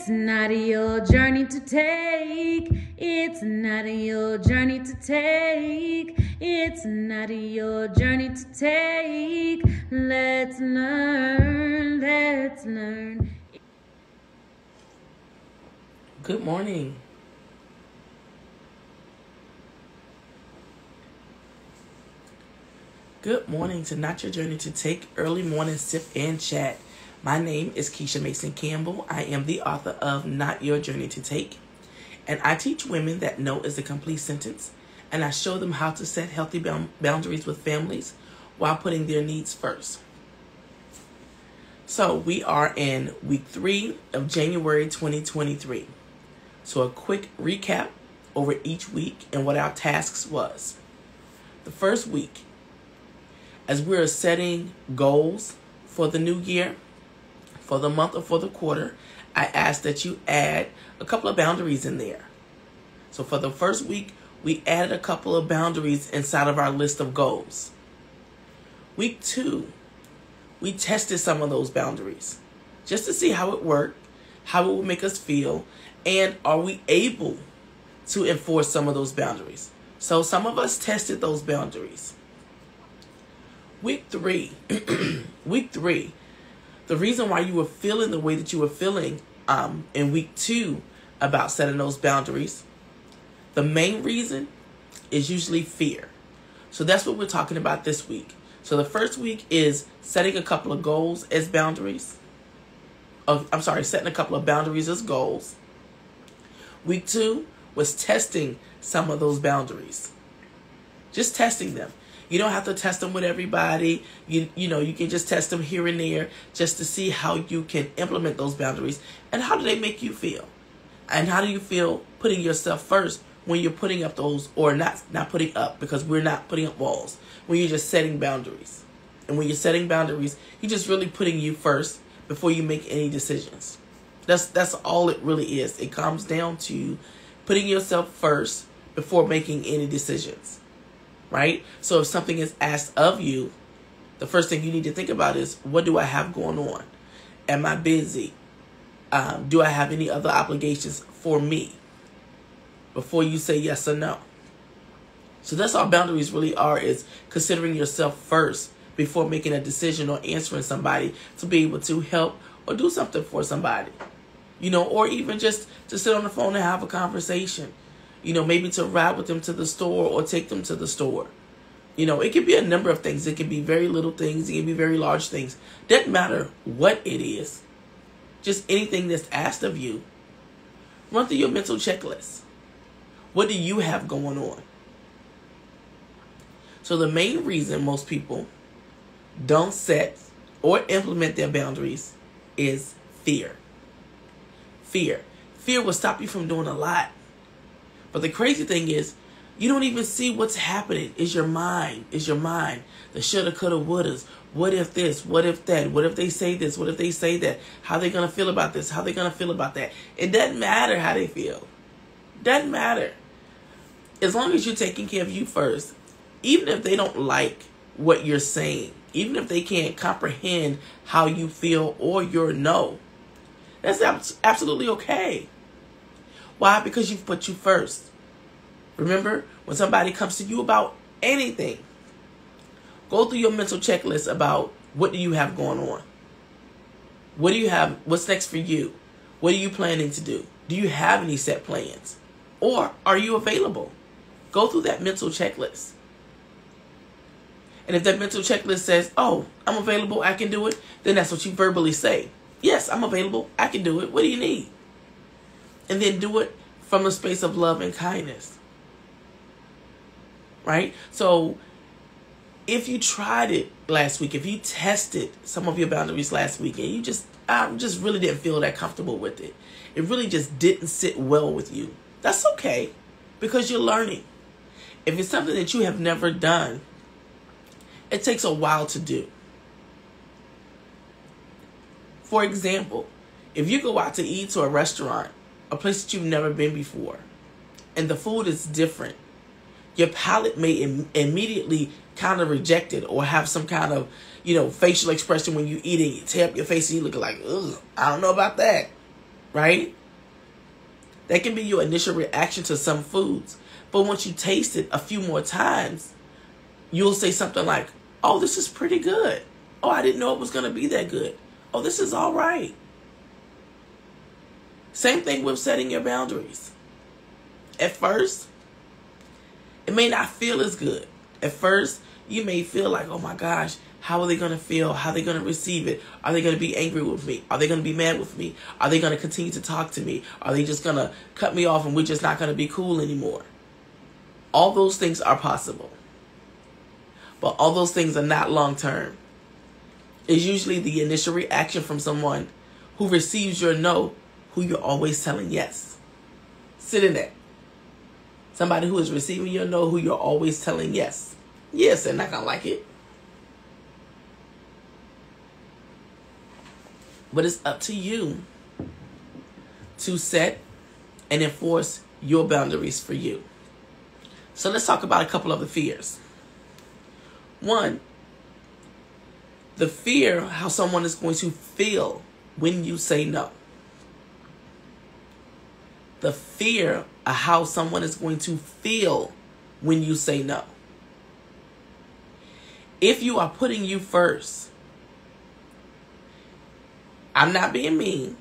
It's not your journey to take. It's not your journey to take. It's not your journey to take. Let's learn. Let's learn. Good morning. Good morning to Not Your Journey to Take Early Morning Sip and Chat. My name is Keisha Mason Campbell. I am the author of Not Your Journey to Take. And I teach women that no is a complete sentence. And I show them how to set healthy boundaries with families while putting their needs first. So we are in week 3 of January 2023. So a quick recap over each week and what our tasks was. The first week, as we're setting goals for the new year, for the month or for the quarter, I ask that you add a couple of boundaries in there. So for the first week, we added a couple of boundaries inside of our list of goals. Week 2, we tested some of those boundaries just to see how it worked, how it would make us feel, and are we able to enforce some of those boundaries. So some of us tested those boundaries. Week 3, the reason why you were feeling the way that you were feeling in week 2 about setting those boundaries, the main reason is usually fear. So that's what we're talking about this week. So the first week is setting a couple of goals as boundaries. Setting a couple of boundaries as goals. Week 2 was testing some of those boundaries. Just testing them. You don't have to test them with everybody. You can just test them here and there just to see how you can implement those boundaries and how do they make you feel. And how do you feel putting yourself first when you're putting up those, or not putting up, because we're not putting up walls, when you're just setting boundaries. And when you're setting boundaries, you're just really putting you first before you make any decisions. That's all it really is. It comes down to putting yourself first before making any decisions. Right? So if something is asked of you, the first thing you need to think about is, what do I have going on? Am I busy? Do I have any other obligations for me? Before you say yes or no. So that's all boundaries really are, is considering yourself first before making a decision or answering somebody to be able to help or do something for somebody. Or even just to sit on the phone and have a conversation. Maybe to ride with them to the store or take them to the store. It could be a number of things. It can be very little things. It can be very large things. Doesn't matter what it is. Just anything that's asked of you. Run through your mental checklist. What do you have going on? So the main reason most people don't set or implement their boundaries is fear. Fear. Fear will stop you from doing a lot. But the crazy thing is, you don't even see what's happening. It's your mind. It's your mind. The shoulda, coulda, wouldas. What if this? What if that? What if they say this? What if they say that? How they going to feel about this? How they going to feel about that? It doesn't matter how they feel. Doesn't matter. As long as you're taking care of you first, even if they don't like what you're saying, even if they can't comprehend how you feel or your no, that's absolutely okay. Why? Because you've put you first. Remember, when somebody comes to you about anything, go through your mental checklist about what do you have going on? What do you have? What's next for you? What are you planning to do? Do you have any set plans? Or are you available? Go through that mental checklist. And if that mental checklist says, oh, I'm available, I can do it, then that's what you verbally say. Yes, I'm available, I can do it. What do you need? And then do it from a space of love and kindness. Right? So if you tried it last week, if you tested some of your boundaries last week and you just really didn't feel that comfortable with it, it really just didn't sit well with you, that's okay, because you're learning. If it's something that you have never done, it takes a while to do. For example, if you go out to eat to a restaurant, a place that you've never been before, and the food is different, your palate may immediately kind of reject it or have some kind of, facial expression when you eat it. You tear up your face and you look like, ugh, I don't know about that. right? That can be your initial reaction to some foods. But once you taste it a few more times, you'll say something like, oh, this is pretty good. Oh, I didn't know it was going to be that good. Oh, this is all right. Same thing with setting your boundaries. At first, it may not feel as good. At first, you may feel like, oh my gosh, how are they going to feel? How are they going to receive it? Are they going to be angry with me? Are they going to be mad with me? Are they going to continue to talk to me? Are they just going to cut me off and we're just not going to be cool anymore? All those things are possible. But all those things are not long term. It's usually the initial reaction from someone who receives your no, who you're always telling yes. Sit in that. Somebody who is receiving your no, who you're always telling yes. Yes, they're not going to like it. But it's up to you to set and enforce your boundaries for you. So let's talk about a couple of the fears. One, the fear how someone is going to feel when you say no. The fear of how someone is going to feel when you say no. If you are putting you first, I'm not being mean,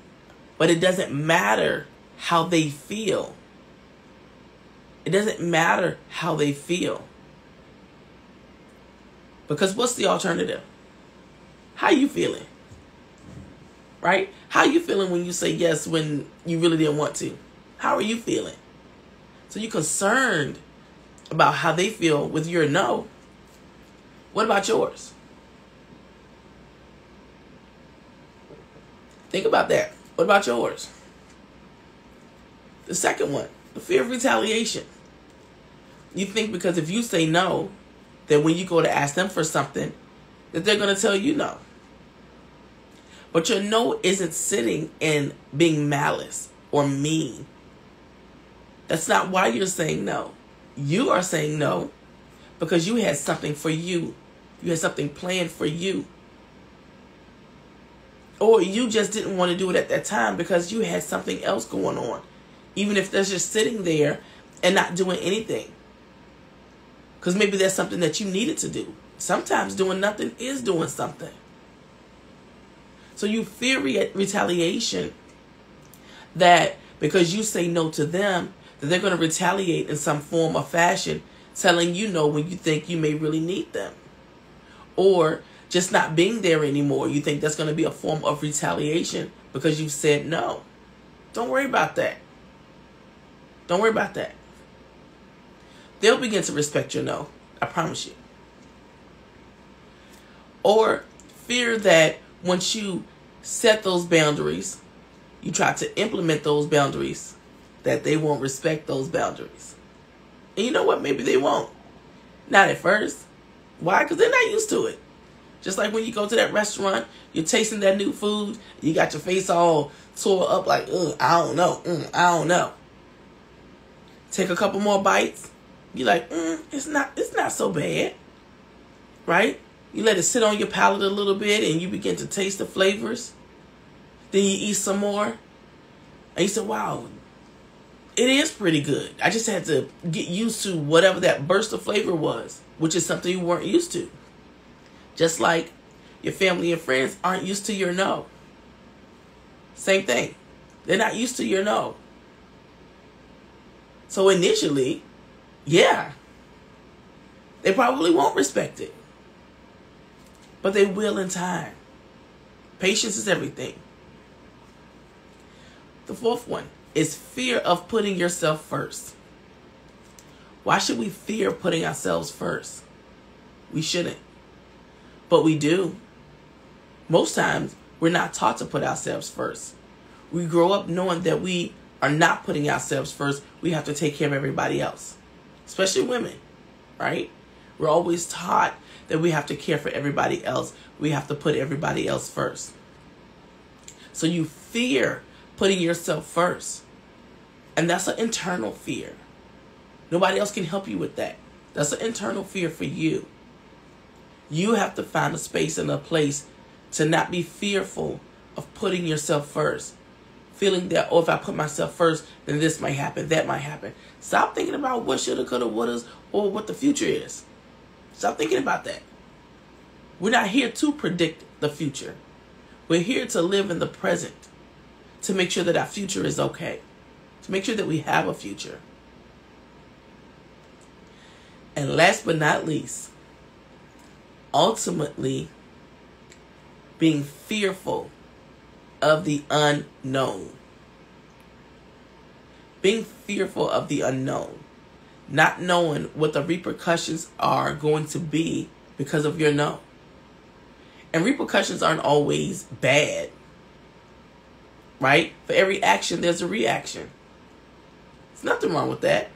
but it doesn't matter how they feel. It doesn't matter how they feel. Because what's the alternative? How you feeling? Right? How you feeling when you say yes when you really didn't want to? How are you feeling? So you're concerned about how they feel with your no. What about yours? Think about that. What about yours? The second one, the fear of retaliation. You think because if you say no, that when you go to ask them for something, that they're going to tell you no. But your no isn't sitting in being malice or mean. That's not why you're saying no. You are saying no because you had something for you. You had something planned for you. Or you just didn't want to do it at that time because you had something else going on. Even if they're just sitting there and not doing anything. Because maybe that's something that you needed to do. Sometimes doing nothing is doing something. So you fear retaliation, that because you say no to them, that they're going to retaliate in some form or fashion, telling you no when you think you may really need them. Or just not being there anymore. You think that's going to be a form of retaliation because you said no. Don't worry about that. Don't worry about that. They'll begin to respect your no. I promise you. Or fear that once you set those boundaries, you try to implement those boundaries, that they won't respect those boundaries. And you know what? Maybe they won't. Not at first. Why? Because they're not used to it. Just like when you go to that restaurant, you're tasting that new food, you got your face all tore up like, I don't know. I don't know. Take a couple more bites. You're like, it's not so bad. Right? You let it sit on your palate a little bit and you begin to taste the flavors. Then you eat some more. And you say, wow, it is pretty good. I just had to get used to whatever that burst of flavor was, which is something you weren't used to. Just like your family and friends aren't used to your no. Same thing. They're not used to your no. So initially, yeah, they probably won't respect it. But they will in time. Patience is everything. The fourth one is fear of putting yourself first. Why should we fear putting ourselves first? We shouldn't. But we do. Most times, we're not taught to put ourselves first. We grow up knowing that we are not putting ourselves first. We have to take care of everybody else. Especially women, right? We're always taught that we have to care for everybody else. We have to put everybody else first. So you fear putting yourself first. And that's an internal fear. Nobody else can help you with that. That's an internal fear for you. You have to find a space and a place to not be fearful of putting yourself first. feeling that, oh, if I put myself first, then this might happen, that might happen. Stop thinking about what shoulda, coulda, woulda, or what the future is. Stop thinking about that. We're not here to predict the future. We're here to live in the present, to make sure that our future is okay, to make sure that we have a future. And last but not least, ultimately, being fearful of the unknown. Being fearful of the unknown. Not knowing what the repercussions are going to be because of your no. And repercussions aren't always bad. Right? For every action, there's a reaction. There's nothing wrong with that.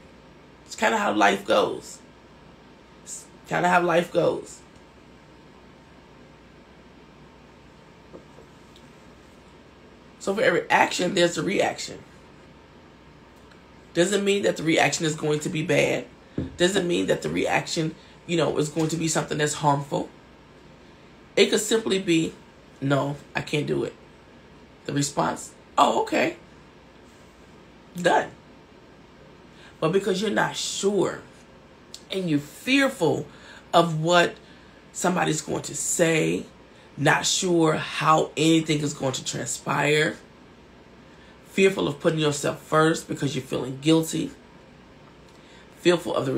It's kind of how life goes. It's kind of how life goes. So for every action, there's a reaction. Doesn't mean that the reaction is going to be bad. Doesn't mean that the reaction, is going to be something that's harmful. It could simply be, no, I can't do it. The response, oh, okay. Done. But because you're not sure and you're fearful of what somebody's going to say, not sure how anything is going to transpire, fearful of putting yourself first because you're feeling guilty, fearful of the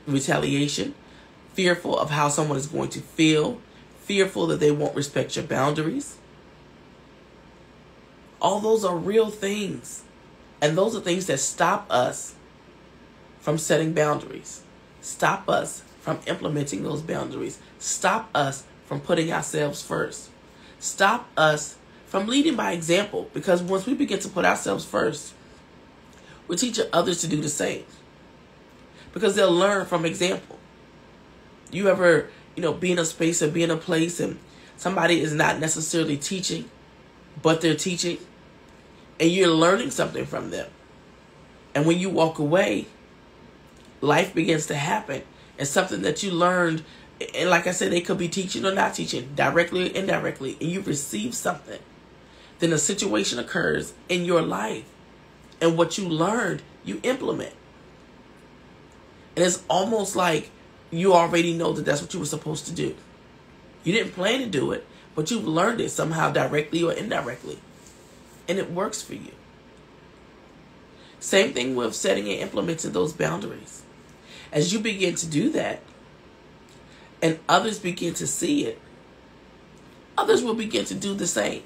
retaliation, fearful of how someone is going to feel, fearful that they won't respect your boundaries. All those are real things. And those are things that stop us from setting boundaries, stop us from implementing those boundaries, stop us from putting ourselves first. Stop us from leading by example, because once we begin to put ourselves first, we're teaching others to do the same, because they'll learn from example. You ever, be in a space or be in a place and somebody is not necessarily teaching, but they're teaching, and you're learning something from them. And when you walk away, life begins to happen, and something that you learned. And like I said, they could be teaching or not teaching, directly or indirectly, and you receive something. Then a situation occurs in your life, and what you learned, you implement. And it's almost like you already know that that's what you were supposed to do. You didn't plan to do it, but you've learned it somehow, directly or indirectly. And it works for you. Same thing with setting and implementing those boundaries. As you begin to do that, and others begin to see it, others will begin to do the same.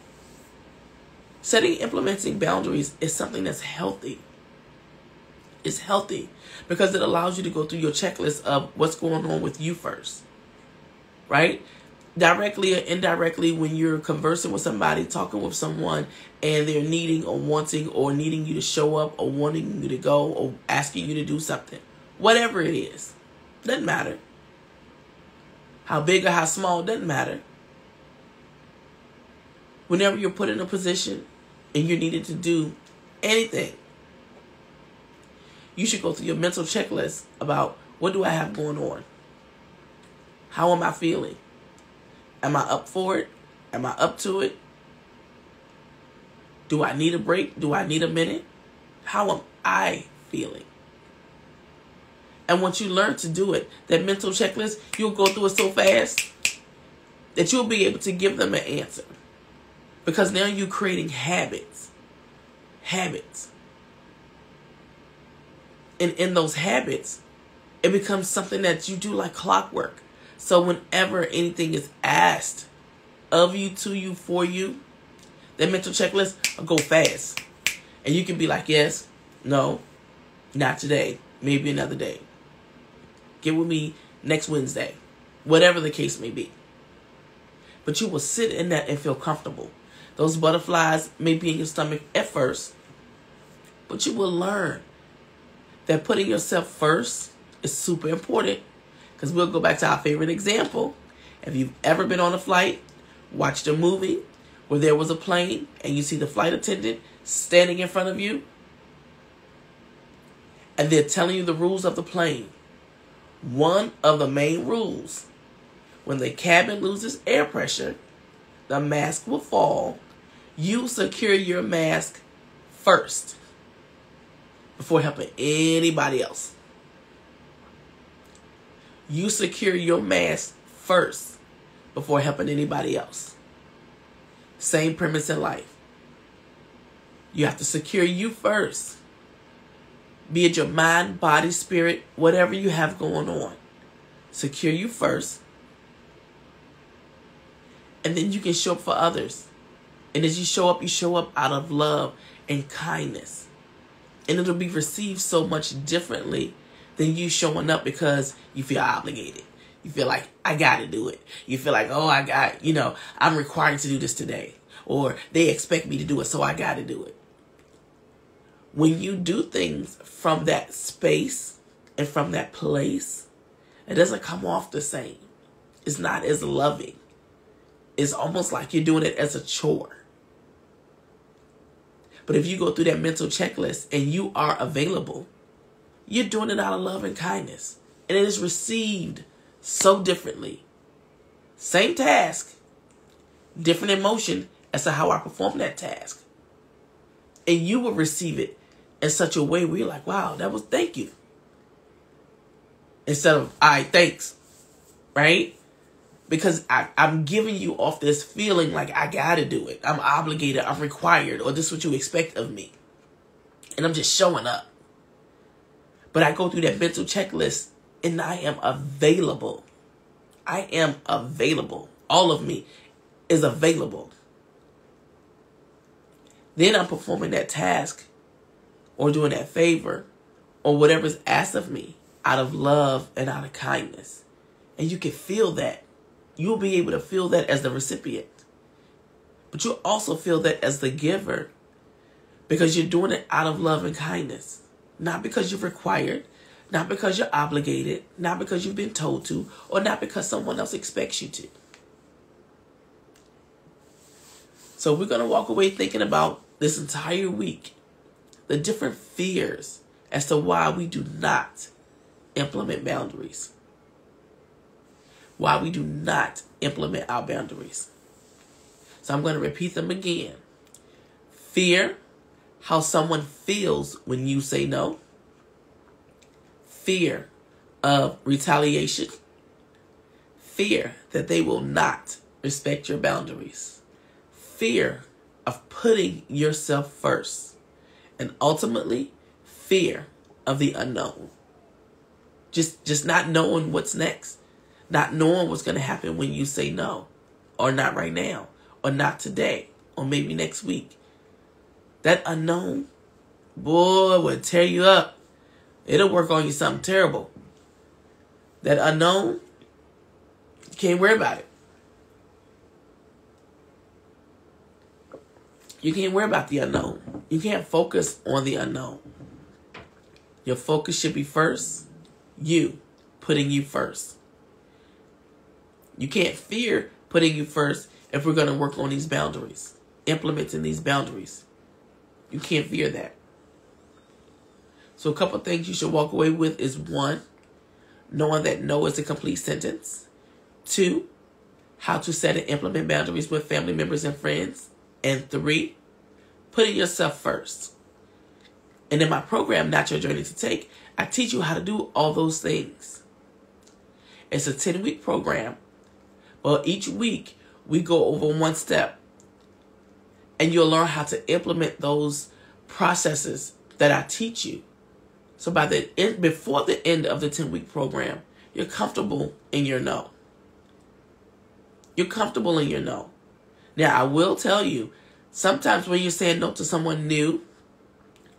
Setting and implementing boundaries is something that's healthy. It's healthy because it allows you to go through your checklist of what's going on with you first. Right? Directly or indirectly, when you're conversing with somebody, talking with someone, and they're needing or wanting or needing you to show up or wanting you to go or asking you to do something. Whatever it is. Doesn't matter. How big or how small, doesn't matter. Whenever you're put in a position and you're needed to do anything, you should go through your mental checklist about what do I have going on? How am I feeling? Am I up for it? Am I up to it? Do I need a break? Do I need a minute? How am I feeling? And once you learn to do it, that mental checklist, you'll go through it so fast that you'll be able to give them an answer. Because now you're creating habits. Habits. And in those habits, it becomes something that you do like clockwork. So whenever anything is asked of you, to you, for you, that mental checklist will go fast. And you can be like, yes, no, not today, maybe another day. Get with me next Wednesday. Whatever the case may be. But you will sit in that and feel comfortable. Those butterflies may be in your stomach at first, but you will learn that putting yourself first is super important. Because we'll go back to our favorite example. If you've ever been on a flight, watched a movie where there was a plane and you see the flight attendant standing in front of you, and they're telling you the rules of the plane. One of the main rules, when the cabin loses air pressure, the mask will fall. You secure your mask first before helping anybody else. You secure your mask first before helping anybody else. Same premise in life. You have to secure you first. Be it your mind, body, spirit, whatever you have going on. Secure you first. And then you can show up for others. And as you show up out of love and kindness. And it'll be received so much differently than you showing up because you feel obligated. You feel like, I got to do it. You feel like, oh, I'm required to do this today. Or they expect me to do it, so I got to do it. When you do things from that space and from that place, it doesn't come off the same. It's not as loving. It's almost like you're doing it as a chore. But if you go through that mental checklist and you are available, you're doing it out of love and kindness. And it is received so differently. Same task, different emotion as to how I perform that task. And you will receive it in such a way where you're like, wow, thank you. Instead of, all right, thanks. Right? Because I'm giving you off this feeling like I gotta do it. I'm obligated, I'm required, or this is what you expect of me. And I'm just showing up. But I go through that mental checklist and I am available. I am available. All of me is available. Then I'm performing that task or doing that favor or whatever's asked of me out of love and out of kindness. And you can feel that. You'll be able to feel that as the recipient. But you'll also feel that as the giver because you're doing it out of love and kindness. Not because you're required, not because you're obligated, not because you've been told to, or not because someone else expects you to. So we're going to walk away thinking about this entire week, the different fears as to why we do not implement boundaries. Why we do not implement our boundaries. So I'm going to repeat them again. Fear, how someone feels when you say no. Fear of retaliation. Fear that they will not respect your boundaries. Fear of putting yourself first. And ultimately, fear of the unknown. Just not knowing what's next. Not knowing what's going to happen when you say no. Or not right now. Or not today. Or maybe next week. That unknown, boy, will tear you up. It'll work on you something terrible. That unknown, you can't worry about it. You can't worry about the unknown. You can't focus on the unknown. Your focus should be first. You, putting you first. You can't fear putting you first if we're going to work on these boundaries. Implementing these boundaries. You can't fear that. So a couple of things you should walk away with is 1, knowing that no is a complete sentence. 2, how to set and implement boundaries with family members and friends. And 3, putting yourself first. And in my program, Not Your Journey to Take, I teach you how to do all those things. It's a 10-week program. But each week, we go over one step. And you'll learn how to implement those processes that I teach you. So before the end of the 10-week program, you're comfortable in your no. You're comfortable in your no. Now, I will tell you, sometimes when you're saying no to someone new,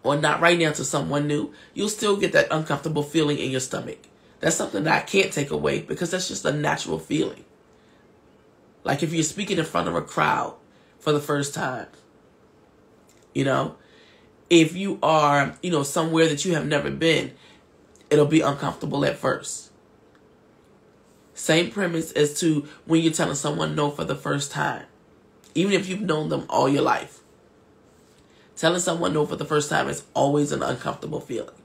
or not right now to someone new, you'll still get that uncomfortable feeling in your stomach. That's something that I can't take away because that's just a natural feeling. Like if you're speaking in front of a crowd for the first time, if you are, somewhere that you have never been, it'll be uncomfortable at first. Same premise as to when you're telling someone no for the first time. Even if you've known them all your life. Telling someone no for the first time is always an uncomfortable feeling.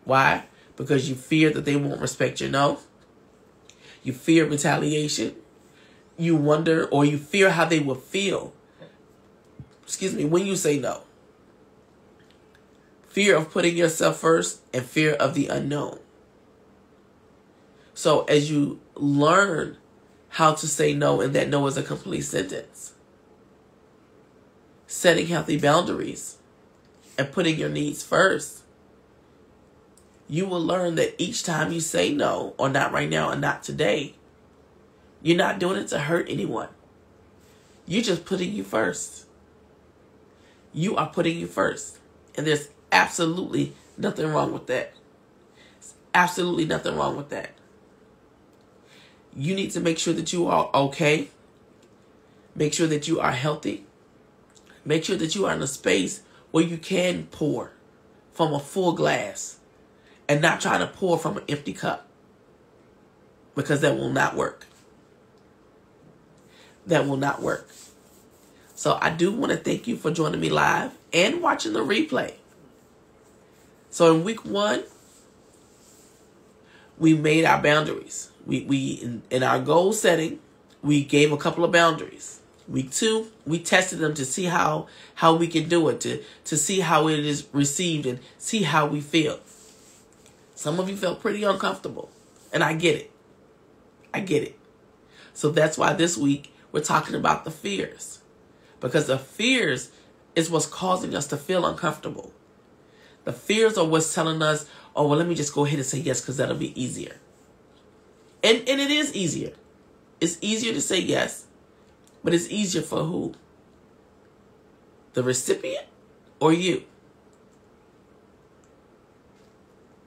Why? Because you fear that they won't respect your no. You fear retaliation. You wonder or you fear how they will feel when you say no. Fear of putting yourself first and fear of the unknown. So as you learn how to say no, and that no is a complete sentence, setting healthy boundaries and putting your needs first, you will learn that each time you say no, or not right now and not today, you're not doing it to hurt anyone. You're just putting you first. You are putting you first. And there's absolutely nothing wrong with that. There's absolutely nothing wrong with that. You need to make sure that you are okay. Make sure that you are healthy. Make sure that you are in a space where you can pour from a full glass and not trying to pour from an empty cup, because that will not work. That will not work. So I do want to thank you for joining me live and watching the replay. So in week 1, we made our boundaries. We in our goal setting, we gave a couple of boundaries. Week 2, we tested them to see how we can do it, to see how it is received and see how we feel. Some of you felt pretty uncomfortable, and I get it. I get it. So that's why this week we're talking about the fears, because the fears is what's causing us to feel uncomfortable. The fears are what's telling us, oh, well, let me just go ahead and say yes because that'll be easier. And it is easier. It's easier to say yes, but it's easier for who? The recipient or you?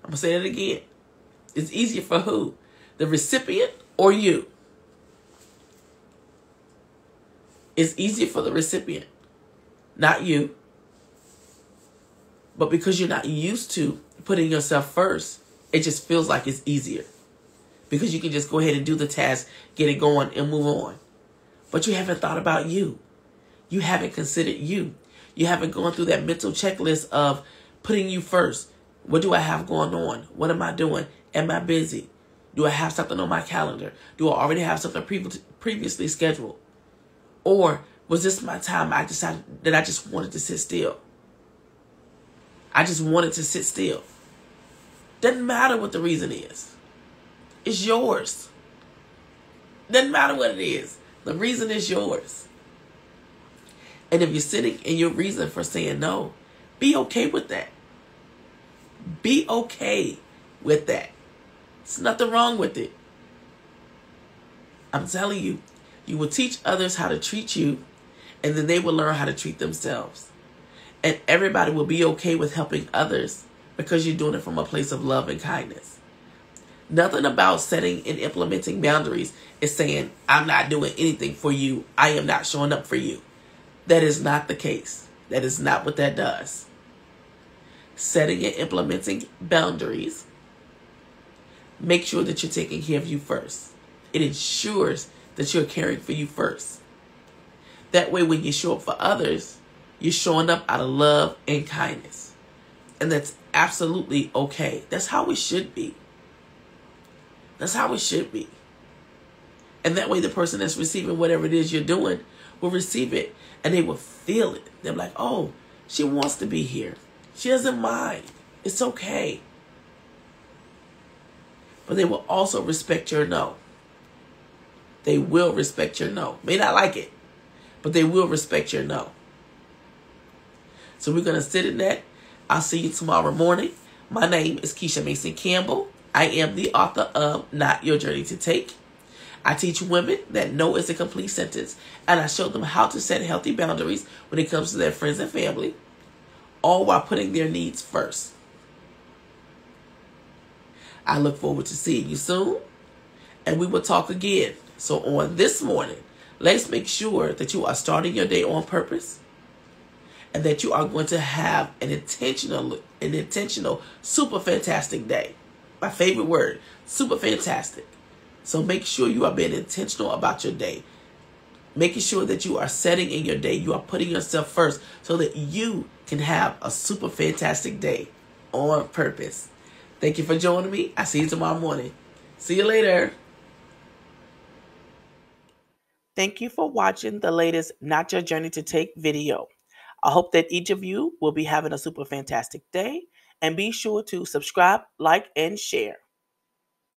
I'm going to say that again. It's easier for who? The recipient or you? It's easier for the recipient, not you. But because you're not used to putting yourself first, it just feels like it's easier. Because you can just go ahead and do the task, get it going, and move on. But you haven't thought about you. You haven't considered you. You haven't gone through that mental checklist of putting you first. What do I have going on? What am I doing? Am I busy? Do I have something on my calendar? Do I already have something previously scheduled? Or was this my time I decided that I just wanted to sit still? I just wanted to sit still. Doesn't matter what the reason is. It's yours. Doesn't matter what it is. The reason is yours. And if you're sitting in your reason for saying no, be okay with that. Be okay with that. There's nothing wrong with it. I'm telling you, you will teach others how to treat you, and then they will learn how to treat themselves. And everybody will be okay with helping others because you're doing it from a place of love and kindness. Nothing about setting and implementing boundaries is saying, I'm not doing anything for you. I am not showing up for you. That is not the case. That is not what that does. Setting and implementing boundaries, make sure that you're taking care of you first. It ensures that you're caring for you first. That way, when you show up for others, you're showing up out of love and kindness. And that's absolutely okay. That's how it should be. That's how it should be. And that way, the person that's receiving whatever it is you're doing will receive it, and they will feel it. They're like, oh, she wants to be here. She doesn't mind. It's okay. But they will also respect your no. They will respect your no. May not like it, but they will respect your no. So we're going to sit in that. I'll see you tomorrow morning. My name is Keisha Mason Campbell. I am the author of Not Your Journey to Take. I teach women that no is a complete sentence, and I show them how to set healthy boundaries when it comes to their friends and family, all while putting their needs first. I look forward to seeing you soon, and we will talk again. So on this morning, let's make sure that you are starting your day on purpose, and that you are going to have an intentional, super fantastic day. My favorite word, super fantastic. So make sure you are being intentional about your day. Making sure that you are setting in your day, you are putting yourself first so that you can have a super fantastic day on purpose. Thank you for joining me. I'll see you tomorrow morning. See you later. Thank you for watching the latest Not Your Journey to Take video. I hope that each of you will be having a super fantastic day, and be sure to subscribe, like, and share.